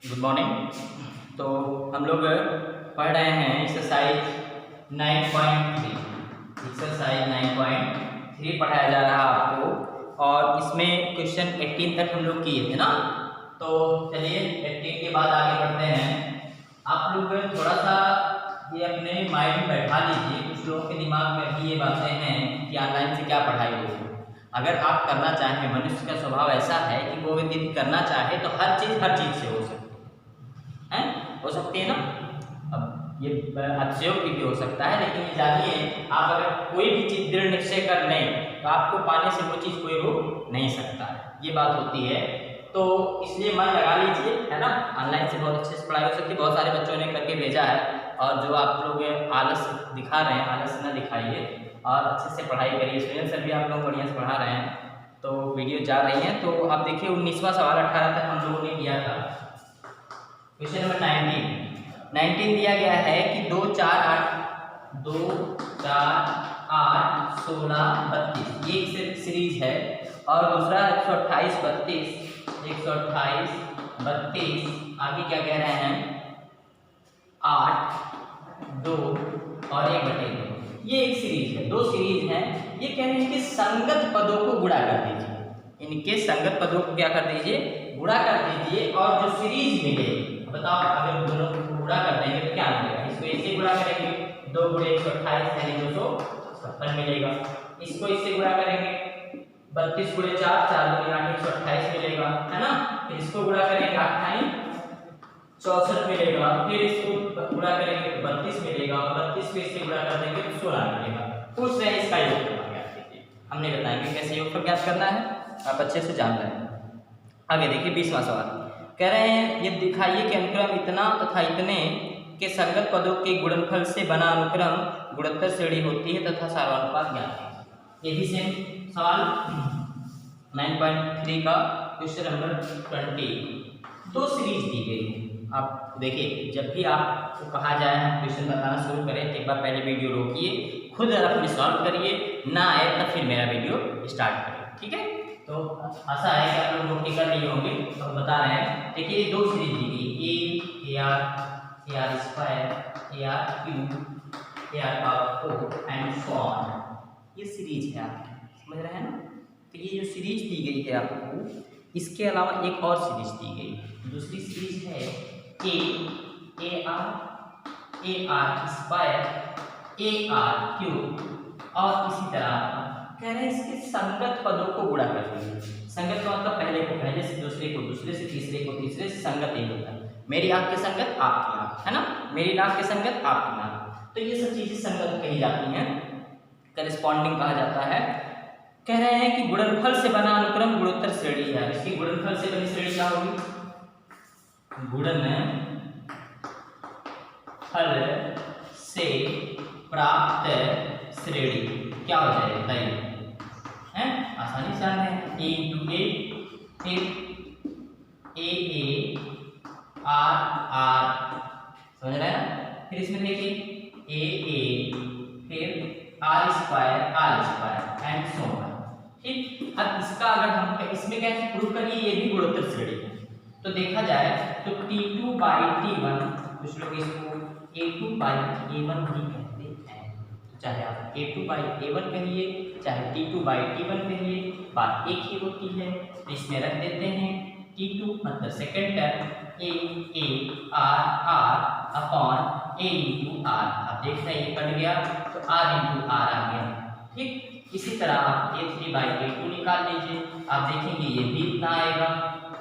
Good morning. तो हम लोग पढ़ रहे हैं एक्सरसाइज 9.3। एक्सरसाइज 9.3 पढ़ाया जा रहा है आपको, और इसमें क्वेश्चन 18 तक हम लोग किए थे ना। तो चलिए 18 के बाद आगे बढ़ते हैं। आप लोग थोड़ा सा ये अपने माइंड में बैठा लीजिए, कुछ लोगों के दिमाग में भी ये बातें हैं कि ऑनलाइन से क्या पढ़ाई होगी। अगर आप करना चाहें, मनुष्य का स्वभाव ऐसा है कि वो यदि करना चाहे तो हर चीज़ से हो सकती है, हो सकती है ना। अब ये अतिशयोक्ति भी हो सकता है, लेकिन ये जानिए, आप अगर कोई भी चीज़ दृढ़ निश्चय कर लें तो आपको पाने से वो चीज़ कोई रोक नहीं सकता है, ये बात होती है। तो इसलिए मन लगा लीजिए, है ना। ऑनलाइन से बहुत अच्छे से पढ़ाई हो सकती है, बहुत सारे बच्चों ने करके भेजा है। और जो आप लोग आलस दिखा रहे हैं, आलस न दिखाइए और अच्छे से पढ़ाई करिए। सुनील सर भी आप लोग बढ़िया से पढ़ा रहे हैं, तो वीडियो जा रही है। तो आप देखिए 19वां सवाल 18 तक हम लोगों ने किया था। क्वेश्चन नंबर 19 दिया गया है कि 2 4 8 16 32 ये एक सीरीज है, और दूसरा 128 32 आगे क्या कह रहे हैं, 8 2 और 1/2। ये एक सीरीज है, दो सीरीज है। ये कह रहे हैं कि संगत पदों को गुणा कर दीजिए, इनके संगत पदों को क्या कर दीजिए, गुणा कर दीजिए। और जो सीरीज मिले, बताओ अगर दोनों को गुणा कर देंगे तो क्या मिलेगा। इसको इससे गुणा करेंगे, 2 × 128 यानी 256 मिलेगा। इसको इससे गुणा करेंगे, 32 × 4 4 × 8 128 मिलेगा, है ना। फिर इसको गुणा करेंगे, 8 64 मिलेगा। फिर इसको गुणा करेंगे तो 32 मिलेगा, और 32 को इससे गुणा कर देंगे तो 16 मिलेगा। पूछ रहे हैं इसका योगफल ज्ञात कीजिए। हमने बताएंगे कैसे योगफल ज्ञात करना है, आप अच्छे से जान रहे हैं। आगे देखिए 20वां सवाल कह रहे हैं, ये दिखाइए कि अनुक्रम इतना तथा इतने के संगत पदों के गुणनफल से बना अनुक्रम गुणोत्तर श्रेणी होती है तथा सार्वनुपात ज्ञात कीजिए। ये भी सेम सवाल 9.3 का क्वेश्चन नंबर 20। दो सीरीज दी गई है। आप देखिए, जब भी आपको कहा जाए हम क्वेश्चन बताना शुरू करें तो एक बार पहले वीडियो रोकिए, खुद अपने सॉल्व करिए, ना आए तब फिर मेरा वीडियो स्टार्ट करें, ठीक है। तो आशा है कि आप लोग नोट कर लिए होंगे। तो बता रहे हैं, देखिए दो सीरीज दी गई, A R square, AR³ AR⁴ and so on. ये सीरीज है, आप समझ रहे हैं ना। तो ये जो सीरीज दी गई है आपको, इसके अलावा एक और सीरीज दी गई, दूसरी सीरीज है AR² AR³ और इसी तरह कह रहे हैं इसके संगत पदों को गुणा कर दीजिए। संगत का मतलब पहले को पहले से, दूसरे को दूसरे से, तीसरे को तीसरे से, संगत एक होता है। मेरी आंख के संगत आपकी आंख, है ना, मेरी नाक के संगत आपकी नाक। तो ये सब चीजें संगत कही जाती हैं, करेस्पॉन्डिंग कहा जाता है। कह रहे हैं कि गुणनफल से बना अनुक्रम गुणोत्तर श्रेणी है। इसकी गुणनफल से बनी श्रेणी क्या होगी, गुणनफल से प्राप्त श्रेणी क्या हो जाएगी बताइए, हैं आसानी से जान रहे हैं। A × A, फिर AA R समझ रहे हैं ना। फिर इसमें देखिए AA, फिर R² एंड सो ऑन, ठीक। अब इसका अगर हम इसमें कैसे प्रूव करिए, ये भी गुणोत्तर श्रेणी है। तो देखा जाए तो T2/T1, कुछ लोग इसको A2/A1 भी कहते हैं। चाहे आप A2/A1 कहिए, चाहे T2/T1 कहिए, बात एक ही होती है। तो इसमें रख देते हैं T2 मतलब सेकंड टर्म A/R/A × R। आप देख रहे हैं ये कट गया तो R × R आ गया, ठीक। इसी तरह आप A3/A2 निकाल लीजिए, आप देखेंगे ये भी इतना आएगा,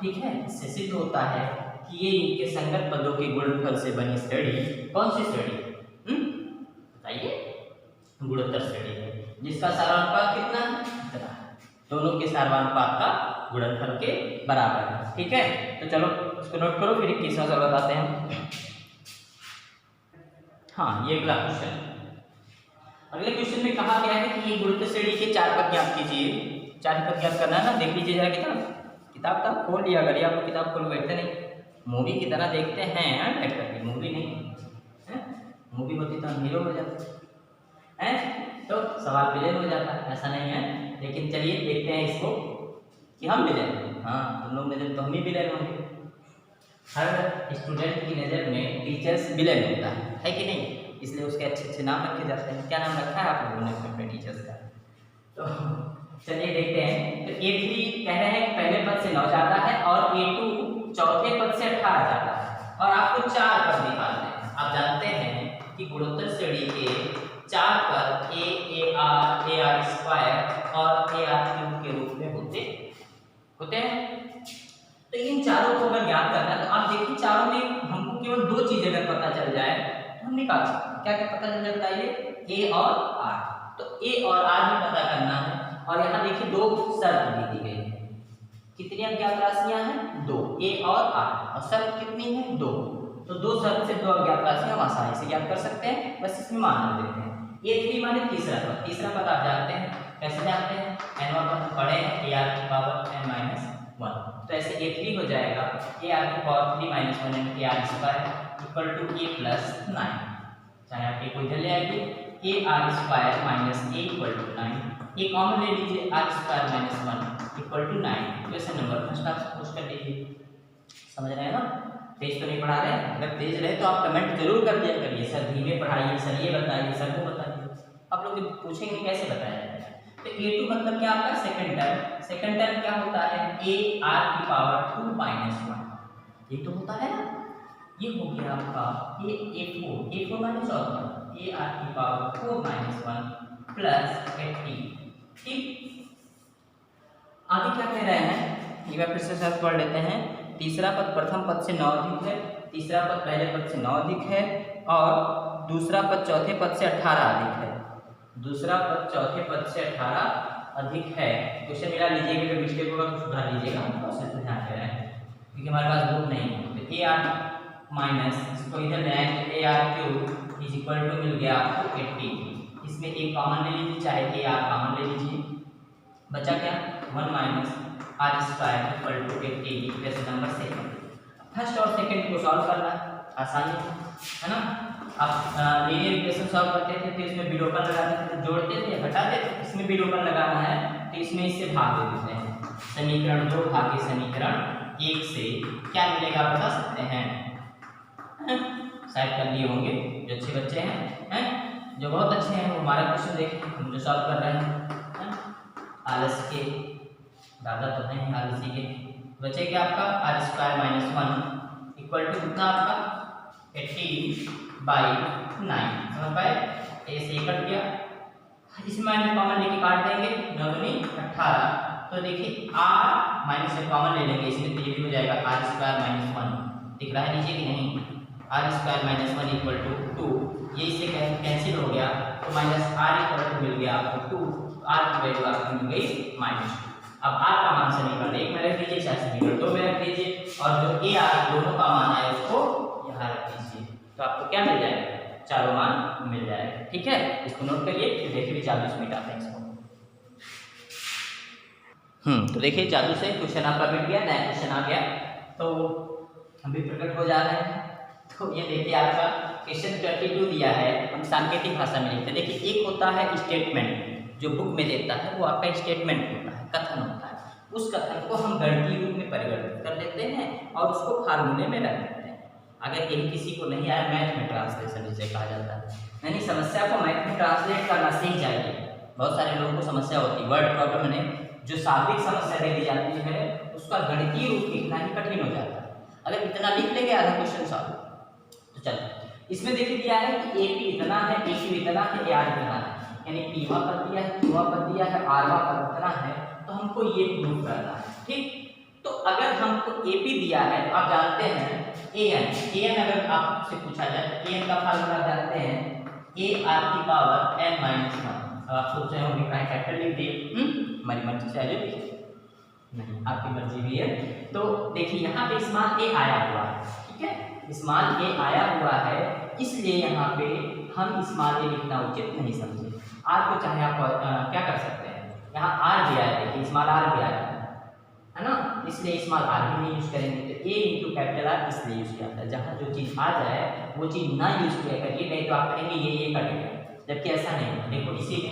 ठीक है। इससे सिद्ध होता है कि ये इनके संगत पदों के गुणनफल से बनी श्रेणी कौन सी श्रेणी बताइए, गुणोत्तर श्रेणी है, जिसका सार्वनुपात कितना है, इतना है। दोनों के सार्वनुपात का गुणनफल के बराबर है, ठीक है। तो चलो इसको नोट करो, फिर 21वां सवाल बताते हैं। हाँ, ये अगला क्वेश्चन, अगले क्वेश्चन में कहा गया है कि ये गुणोत्तर श्रेणी के 4 पद ज्ञात कीजिए। 4 पद ज्ञात करना है ना। देख लीजिए जरा किताब का खोल लिया करिए, आप किताब खोल बैठते नहीं, मूवी की तरह देखते हैं बैठ करके, मूवी नहीं है। मूवी होती तो हम हीरो हो जाते हैं, तो सवाल विलेन हो जाता है, ऐसा नहीं है। लेकिन चलिए देखते हैं इसको कि हम विलेन, हाँ तुम लोग विलेन तो हम ही विलेन होंगे। हर स्टूडेंट की नज़र में टीचर्स विलेन होता है कि नहीं, इसलिए उसके अच्छे अच्छे नाम रखे जाते हैं। क्या नाम रखा है आप लोगों ने अपने टीचर्स का? तो चलिए देखते हैं। तो A3 कह रहे हैं कि पहले पद से 9 जाता है और A2 चौथे पद से 18 जाता है और आपको 4 पद निकालने हैं। आप जानते हैं कि गुणोत्तर श्रेणी के 4 पद AR स्क्वायर और AR क्यूब के रूप में होते हैं। तो इन चारों को अगर ज्ञात करना है तो आप देखिए चारों में हमको केवल 2 चीजें अगर पता चल जाए तो हम निकाल सकते हैं। क्या क्या पता चल जाता है? ये A और R। तो A और R भी पता करना है और यहाँ देखिए 2 शर्त भी दी गई है। कितनी अज्ञात राशियां हैं? 2, A और R। और शर्त कितनी है? 2। तो 2 शर्त से 2 अज्ञात राशियां हम आसानी से ज्ञात कर सकते हैं। बस इसमें मान देते हैं A3 माने तीसरा पद। तीसरा पद आप जानते हैं, कैसे जानते हैं? n पद पढ़े हैं AR की पावर n-1। तो ऐसे A3 हो जाएगा AR की power 3 - 1 AR square equal to A plus 9। चाहे आप A को इधर ले आइए, AR square minus A equal to 9। ये कॉमन ले लीजिए, R square minus 1 equal to 9। Question number first आप सपोज कर लीजिए। समझ रहे हैं ना? तेज तो नहीं पढ़ा रहे हैं? अगर तेज रहे तो आप कमेंट जरूर कर दिया करिए, सर धीमे पढ़ाइए, सर ये बताइए, सर वो बताइए। आप लोग पूछेंगे कैसे बताया जाएगा। तो A2 मतलब क्या आपका? Second term. सेकंड टर्म क्या होता है? AR की पावर 2 - 1। ये तो होता है ना, ये हो गया आपका A4 माने चौथा, AR की पावर 4 - 1 प्लस 80। ठीक, आगे क्या कह रहे हैं? एक बार फिर से सर्च पढ़ लेते हैं। तीसरा पद प्रथम पद से 9 अधिक है, तीसरा पद पहले पद से 9 अधिक है और दूसरा पद चौथे पद से 18 अधिक है। दूसरा पद चौथे पद से 18 अधिक है। क्वेश्चन मिला लीजिएगा, अगर मिस्टेक होगा तो सुधार लीजिएगा, प्रोसेस में ध्यान दे रहे हैं क्योंकि हमारे पास बुक नहीं है। तो AR माइनस इसको इधर ले आए तो AR cube is equal to मिल गया आपको 80। इसमें एक कॉमन ले लीजिए, चाहे AR कॉमन ले लीजिए, बचा क्या? 1 - R square equal to 80। Question number 2। First और सेकंड को सॉल्व करना आसानी है ना। आप लीनियर इक्वेशन सॉल्व करते थे तो इसमें विलोपन लगाते थे, जोड़ते थे, घटाते थे। इसमें विलोपन लगाना है तो इसमें इससे भाग दे देते हैं। समीकरण 2 भागे समीकरण 1 से क्या मिलेगा बता सकते हैं? शायद कर लिए होंगे जो अच्छे बच्चे हैं, जो बहुत अच्छे हैं वो हमारा क्वेश्चन देखें, हम जो सॉल्व कर रहे हैं। आलस के दादा तो हैं आलसी के। बचे क्या आपका? R square minus 1 equal to कितना आपका? 80/9। समझ पाए? ऐसे कट गया, इसमें मैंने कॉमन लेके काट देंगे, 9 दूनी 18। तो देखिए R माइनस से कॉमन ले लेंगे, इसमें तो ये भी हो जाएगा R स्क्वायर माइनस 1। दिख रहा है नीचे कि नहीं? R square minus 1 equal to 2। ये इससे कैंसिल हो गया तो माइनस R इक्वल टू मिल गया आपको 2। R की वैल्यू आपको मिल गई -2। अब R का मान समीकरण 1 में रख दीजिए, चाहे समीकरण 2 में रख दीजिए और जो AR दोनों का मान है उसको यहाँ रख दीजिए। तो आपको क्या मिल जाएगा? चारों मान मिल जाएगा। ठीक है, इसको नोट करिए, फिर देखिए जादू से मिटाते हैं इसको। तो देखिए जादू से क्वेश्चन आपका मिट गया, नया क्वेश्चन आ गया तो हम भी प्रकट हो जा रहे हैं। तो ये देखिए आपका क्वेश्चन 32 दिया है, हम सांकेतिक भाषा में लिखते हैं। देखिए एक होता है स्टेटमेंट, जो बुक में देता है वो आपका स्टेटमेंट होता है, कथन होता है। उस कथन को हम गणितीय रूप में परिवर्तित कर लेते हैं और उसको फार्मूले में रख देते हैं। अगर यही किसी को नहीं आया, मैथ में ट्रांसलेशन जिसे कहा जाता है, यानी समस्या को मैथ में ट्रांसलेट करना सीख जाइए। बहुत सारे लोगों को समस्या होती है वर्ड प्रॉब्लम में, जो शाब्दिक समस्या दे दी जाती है उसका गणितीय रूप लिखना ही कठिन हो जाता है। अगर इतना लिख लेंगे आधा क्वेश्चन सॉल्व। तो चलो इसमें देखिए दिया है कि AP इतना है, AQ इतना है, AR इतना है, यानी P वां पद दिया है, Q वां पद दिया है, R वां पद इतना है, तो हमको ये प्रूव करना है। ठीक, तो अगर हमको AP दिया है तो आप जानते हैं AN अगर आपसे पूछा जाए तो AN का फार्मूला जानते हैं AR की पावर n-1। अब आप सोच रहे होंगे कहीं फैक्टर लिख दिए, हमारी मर्जी से आगे नहीं, आपकी मर्जी भी है। तो देखिए यहाँ पे स्मॉल a आया हुआ है, ठीक है, स्मॉल a आया हुआ है, इसलिए यहाँ पे हम स्मॉल a लिखना उचित नहीं समझे। R को चाहे आप क्या कर सकते हैं, यहाँ R भी आया, देखिए स्मॉल r भी आया है ना, इसलिए स्मॉल r भी नहीं यूज करेंगे। तो a इंटू कैपिटल R इसलिए यूज किया था, जहाँ जो चीज़ आ जाए वो चीज़ ना यूज किया करिए, नहीं तो आप कहेंगे ये कट गया, जबकि ऐसा नहीं है। देखो इसीलिए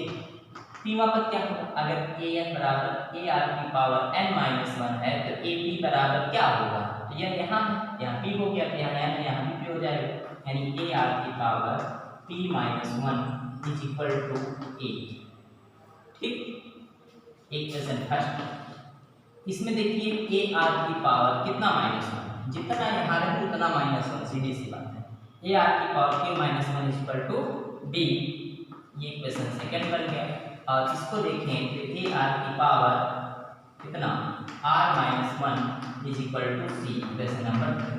पीवा पद क्या होगा, अगर AN बराबर AR की पावर n-1 है तो AP बराबर क्या होगा, तो ये यहाँ है, यहाँ p हो गया, यहाँ भी p हो जाएगा, यानी a r की power p minus 1 is equal to 8। ठीक, इक्वेशन फर्स्ट। इसमें देखिए a r की पावर कितना -1, जितना यहाँ है उतना -1, सीधी सी बात है। a r की power q minus 1 is equal to b, ये इक्वेशन सेकंड बन गया। और इसको देखें तो a r की पावर कितना r minus 1 is equal to c, equation number 3।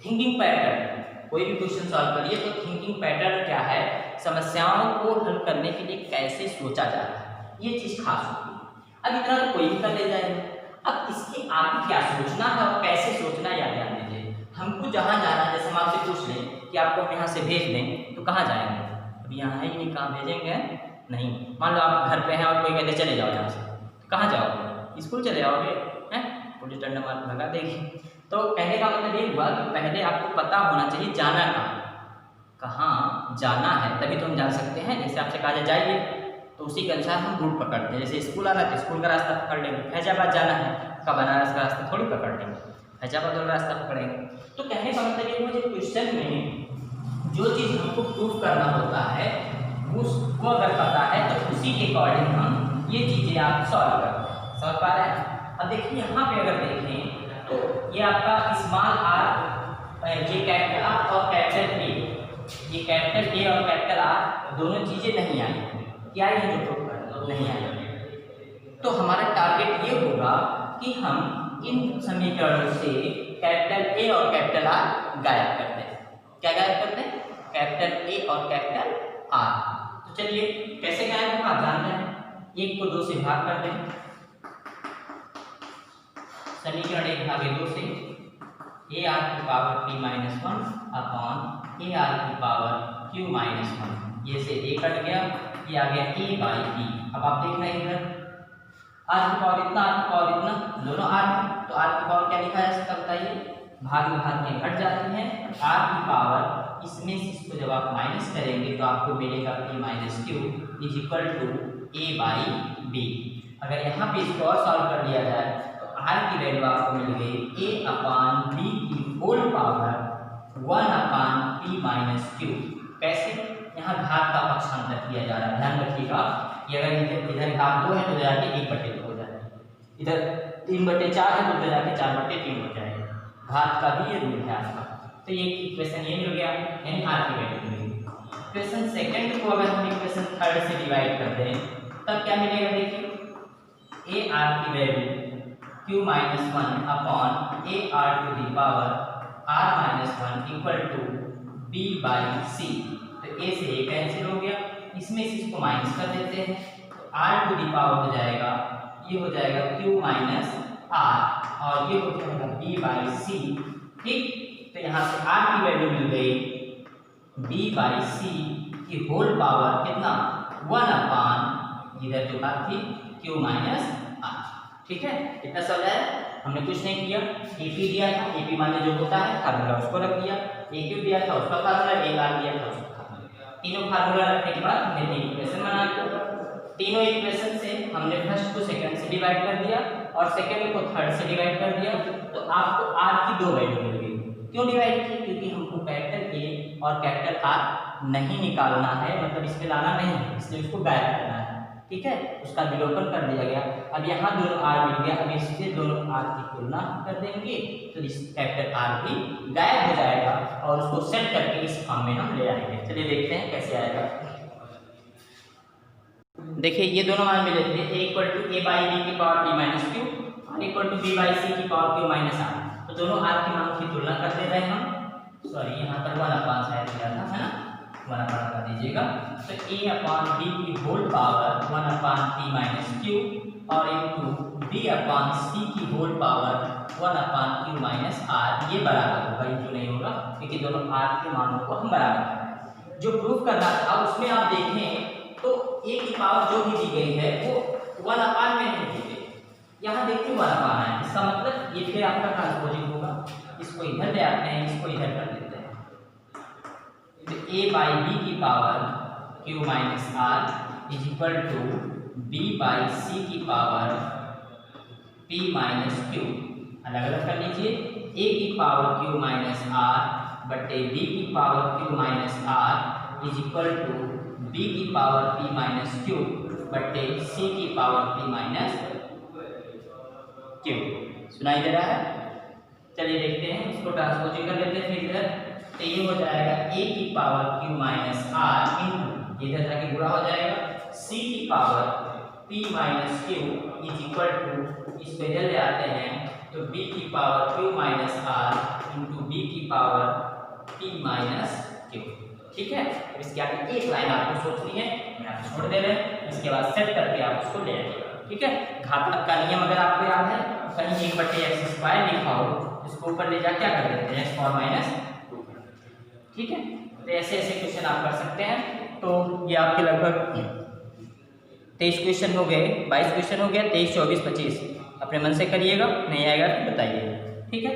Thinking pattern, कोई भी क्वेश्चन सॉल्व करिए तो थिंकिंग पैटर्न क्या है, समस्याओं को हल करने के लिए कैसे सोचा जा रहा है, ये चीज खास होती है। अब इतना तो कोई भी कर ले जाएगा, अब इसके आगे क्या सोचना है और कैसे सोचना है, याद ध्यान दीजिए। हमको जहाँ जाना है, जैसे हम आपसे पूछ लें कि आपको हम यहाँ से भेज दें तो कहाँ जाएंगे, अभी यहाँ है ही नहीं, कहाँ भेजेंगे नहीं। मान लो आप घर पे हैं और कोई कहते चले जाओ यहाँ से, तो कहाँ जाओगे, स्कूल चले जाओगे हैं, पुलिस डंडा मार लगा देगी। तो कहने का मतलब ये हुआ कि पहले आपको पता होना चाहिए जाना कहाँ जाना है, तभी तो हम जान सकते हैं। जैसे आपसे कहा जाइए तो उसी के अनुसार हम रूट पकड़ते हैं। जैसे स्कूल आना है तो स्कूल का रास्ता पकड़ लेंगे, फैजाबाद जाना है का बनारस का रास्ता थोड़ी पकड़ लेंगे, फैजाबाद वाला रास्ता पकड़ेंगे। तो कहने का मतलब ये हुआ, क्वेश्चन में जो चीज़ हमको प्रूफ करना होता है उसको अगर पता है तो उसी के अकॉर्डिंग हम ये चीज़ें आप सॉल्व करते हैं। समझ पा रहे हैं। अब देखिए यहाँ पे अगर देखें तो ये आपका स्मॉल आर, ये कैपिटल आर और कैपिटल ए, ये कैपिटल ए और कैपिटल आर दोनों चीज़ें नहीं आई, क्या आई है जो प्रूफ करना नहीं आई। तो हमारा टारगेट ये होगा कि हम इन समीकरणों से कैपिटल ए और कैपिटल आर गायब कर दें। क्या गायब कर दें, कैपिटल ए और कैपिटल आर। तो चलिए कैसे गायब होगा आप जान रहे हैं, 1 को 2 से भाग कर दें, समीकरण 1 भागे 2 से ए आर की power p minus 1 upon a r की पावर q माइनस 1, ये से ए कट गया, ये आ गया a बाई b। अब आप देख रहे हैं इधर आर की पावर इतना, आर की पावर इतना, दोनों आर है, तो आर की पावर क्या लिखा जा सकता है बताइए, भाग में भाग में घट जाती है। आर की पावर इसमें से इसको जब आप माइनस करेंगे तो आपको मिलेगा p minus q is equal to a by b। अगर यहाँ पे इसको और सॉल्व कर लिया जाए तो r की वैल्यू आपको मिल गई a अपान b की होल पावर 1 अपान p माइनस q। कैसे, यहाँ घात का पक्षांतर किया जा रहा है, ध्यान रखिएगा। ये अगर इधर घात 2 है तो जाके 1/2 हो जाएगा, इधर 3/4 है तो जाके 4/3 हो जाएगा। घात का भी ये रूल है आपका। तो ये इक्वेशन ये मिल गया, यानी r की वैल्यू मिल गई। इक्वेशन सेकंड को अगर हम इक्वेशन थर्ड से डिवाइड कर दें तब क्या मिलेगा, देखिए ए आर की value q minus 1 upon a r to the power r minus 1 equal to b by c. तो a से a कैंसिल हो गया, इसमें से इसको माइनस कर देते हैं तो r टू दी पावर हो जाएगा, ये हो जाएगा q माइनस r और ये हो जाएगा b बाई सी। ठीक, तो यहाँ से r की वैल्यू मिल गई b बाई सी की होल पावर कितना 1 अपान इधर जो बात थी q माइनस r। ठीक है, इतना समझ आया। हमने कुछ नहीं किया, AP दिया था, AP माने जो होता है फार्मूला उसको रख दिया, AQ दिया था उसका फार्मूला, AR दिया था उसका फार्मूला। तीनों फार्मूला रखने के बाद हमने इक्वेशन बना लिया। तीनों इक्वेशन से हमने फर्स्ट को सेकंड से डिवाइड कर दिया और सेकंड को थर्ड से डिवाइड कर दिया, तो आपको r की 2 वैल्यू मिल गई। क्यों डिवाइड की, क्योंकि हमको कैपिटल A और कैपिटल R नहीं निकालना है, मतलब इसमें लाना नहीं है, इसलिए उसको गायब करना है। ठीक है, उसका विलोपन कर दिया गया। अब यहाँ दोनों r मिल गया, अब इससे दोनों r की तुलना कर देंगे तो इस कैपिटल R भी गायब हो जाएगा और उसको सेट करके इस फॉर्म में हम ले आएंगे। चलिए देखते हैं कैसे आएगा। देखिए ये दोनों मान मिले थे, a equal to a by b की पावर p माइनस q और equal to b by c की पावर q माइनस r। तो दोनों r की मानों की तुलना कर दे रहे हैं हम। सॉरी, यहाँ पर 1 अपान शायद दिया था, है ना, 1 अपान कर दीजिएगा। तो a अपान b की होल पावर 1 अपान p माइनस q और इनटू b अपान c की होल पावर 1 अपान q माइनस r, ये बराबर होगा, इंटू नहीं होगा क्योंकि दोनों r के मानों को हम बराबर कर रहे हैं। जो प्रूफ करना था उसमें आप देखें तो a की पावर जो भी दी गई है वो 1 अपान में नहीं दी गई, यहाँ देखिए 1 अपान है, इसका मतलब ये फिर आपका ट्रांसपोजिंग होगा। इसको इधर ले आते हैं, इसको इधर कर देते हैं, तो a बाई b की power q minus r is equal to b by c की पावर p माइनस q। अलग अलग कर लीजिए, a की पावर q माइनस r बटे b की power q minus r is equal to b की पावर p माइनस q बटे c की पावर p माइनस q। सुनाई दे रहा है? चलिए देखते हैं, इसको ट्रांसपोजिंग कर लेते हैं फिर इधर। तो ये हो जाएगा a की power q minus r into इधर जाके गुणा हो जाएगा c की power p minus q is equal to, इस पे इधर ले आते हैं तो b की power q minus r into b की पावर p माइनस q। ठीक है, इसके आगे एक लाइन आपको सोचनी है, मैं आपको छोड़ दे रहे हैं, इसके बाद सेट करके आप उसको ले आइएगा। ठीक है, घातांक का नियम अगर आपको याद है, कहीं 1/x² लिखा हो, इसको ऊपर ले जा क्या कर देते हैं, x पावर माइनस 2। ठीक है, तो ऐसे ऐसे क्वेश्चन आप कर सकते हैं। तो ये आपके लगभग 23 क्वेश्चन हो गए, 22 क्वेश्चन हो गया, 23, 24, 25 अपने मन से करिएगा, नहीं आएगा तो बताइएगा। ठीक है।